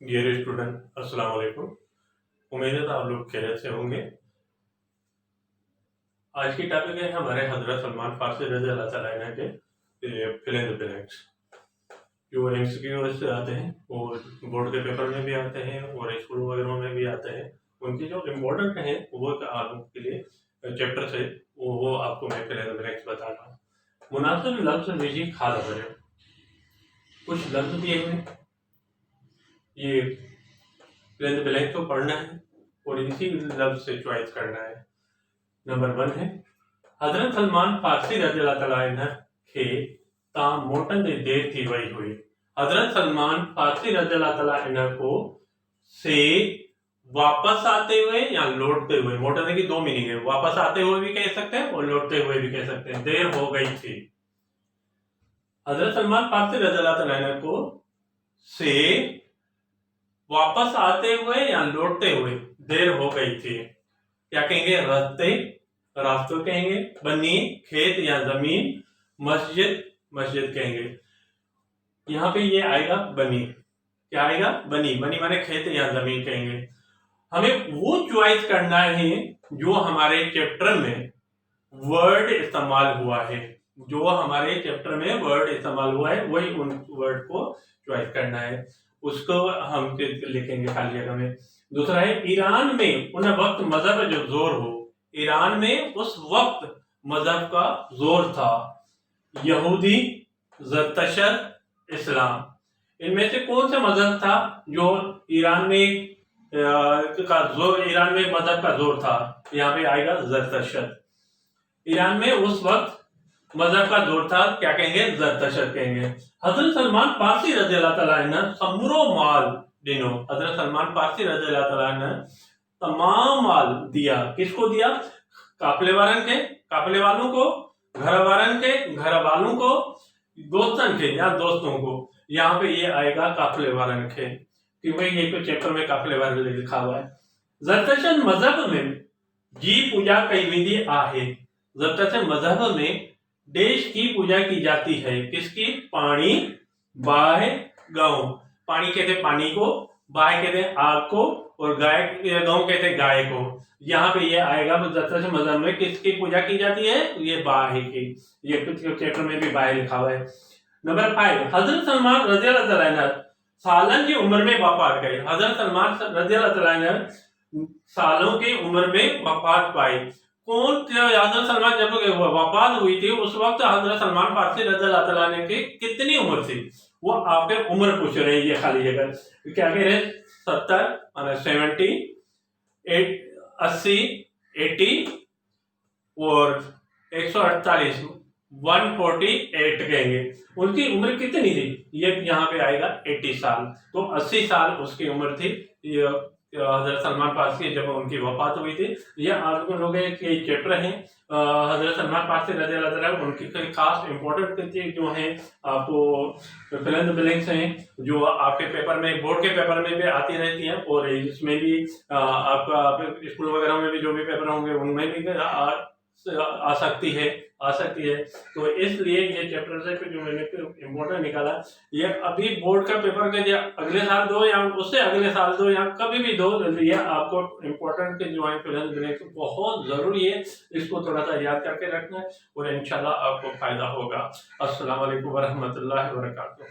Dear student अस्सलाम वालेकुम। उम्मीद है आप लोग खैरियत से होंगे। आज की टॉपिक है हमारे हजरत सलमान फारसी रज़ी अल्लाह तआला अन्हु के फिल इन द ब्लैंक्स। जो एमसीक्यू से आते हैं और बोर्ड के पेपर में भी आते हैं और स्कूल वगैरह में भी आते हैं। उनकी जो इम्पोर्टेंट हैं वो आपके लिए चैप्टर से वो आपको मैं फिल इन द ब्लैंक्स बता रहा हूँ। मुनासिब लफ्ज़ लीजिए खाला भरे। कुछ लफ्ज़ दिए हुए ये फिल इन द ब्लैंक्स को पढ़ना है और इसी लफ्ज़ से चॉइस करना है। नंबर 1 है हजरत सलमान फारसी रज़ी अल्लाह तआला अन्हु खे ता मोटन दे देर थी वही हुई। हजरत सलमान फारसी रज़ी अल्लाह तआला अन्हु को से वापस आते हुए या लौटते हुए, मोटन की दो मीनिंग है, वापस आते हुए भी कह सकते हैं और लौटते हुए भी कह सकते हैं। देर हो गई थी। हजरत सलमान फारसी रज़ी अल्लाह तआला अन्हु को से वापस आते हुए या लौटते हुए देर हो गई थी। क्या कहेंगे? रास्तों कहेंगे, बनी खेत या जमीन, मस्जिद कहेंगे। यहाँ पे ये आएगा बनी। क्या आएगा? बनी माने खेत या जमीन कहेंगे। हमें वो चॉइस करना है जो हमारे चैप्टर में वर्ड इस्तेमाल हुआ है। जो हमारे चैप्टर में वर्ड इस्तेमाल हुआ है वही उन वर्ड को चॉइस करना है। उसको हम लिखेंगे खाली जगह में। दूसरा है ईरान में उन वक्त मजहब जो जोर हो। ईरान में उस वक्त मजहब का जोर था। यहूदी, ज़रतशत, इस्लाम। इनमें से कौन सा मजहब था जो ईरान में ईरान में मजहब का जोर था? यहाँ पे आएगा ज़रतशत। ईरान में उस वक्त मजहब का जोर था। क्या कहेंगे? ज़रतशत कहेंगे। हजरत सलमान फारसी रज़ी अल्लाह तआला अन्हु समरो माल दिनो। हजरत सलमान फारसी रज़ी अल्लाह तआला अन्हु तमाम माल दिया। किसको दिया? काफले वालों को, घर वालों को, दोस्तन के या दोस्तों को। यहाँ पे ये आएगा काफले वालन के, क्योंकि ये तो चैप्टर में काफले वाले लिखा हुआ है। ज़रतशत मजहब में जी पूजा कई विधि आहे। ज़रतशत मजहब में देश की पूजा की जाती है। किसकी? पानी, बाह, गांव। पानी कहते पानी को, बाह कहते आग को और गांव कहते गाय को। यहाँ पे ये आएगा ज़रतशत मजहब में किसकी पूजा की जाती है? ये बाह की। ये कुछ चैप्टर में भी बाह लिखा हुआ है। नंबर 5 हजरत सलमान रज़ी अल्लाह तआला अन्हु सालन की उम्र में वफात गए। हजरत सलमान रज़ी अल्लाह तआला अन्हु सालों की उम्र में वफात पाई। कौन थे? हजरत सलमान जब वफात हुई थी उस वक्त हजरत सलमान फारसी रज़ी अल्लाह तआला अन्हु की कितनी उम्र थी? वो आपके उम्र पूछ रहे हैं। ये खाली जगह क्या कह रहे हैं? 70 माने 70, 80, 80 और 148, 148 कहेंगे। उनकी उम्र कितनी थी? ये यहाँ पे आएगा 80 साल। तो 80 साल उसकी उम्र थी ये हजरत सलमान फारसी जब उनकी वफात हुई थी। ये आप लोगों के चैप्टर हैं हजरत सलमान फारसी रज़ी अल्लाह तआला उनकी खास इंपॉर्टेंट जो हैं आपको फिल इन द ब्लैंक्स हैं जो आपके पेपर में, बोर्ड के पेपर में भी आती रहती हैं और इसमें भी आपका स्कूल वगैरह में भी जो भी पेपर होंगे उनमें भी आ सकती है। तो इसलिए ये चैप्टर से जो मैंने इम्पोर्टेंट निकाला, ये अभी बोर्ड का पेपर का अगले साल दो या उससे अगले साल दो या कभी भी दो, ये आपको इम्पोर्टेंट जो है फिल इन द ब्लैंक्स बहुत जरूरी है। इसको थोड़ा सा याद करके रखना है और इंशाल्लाह आपको फायदा होगा। अस्सलाम वालेकुम वरहमतुल्लाहि वबरकातुहू।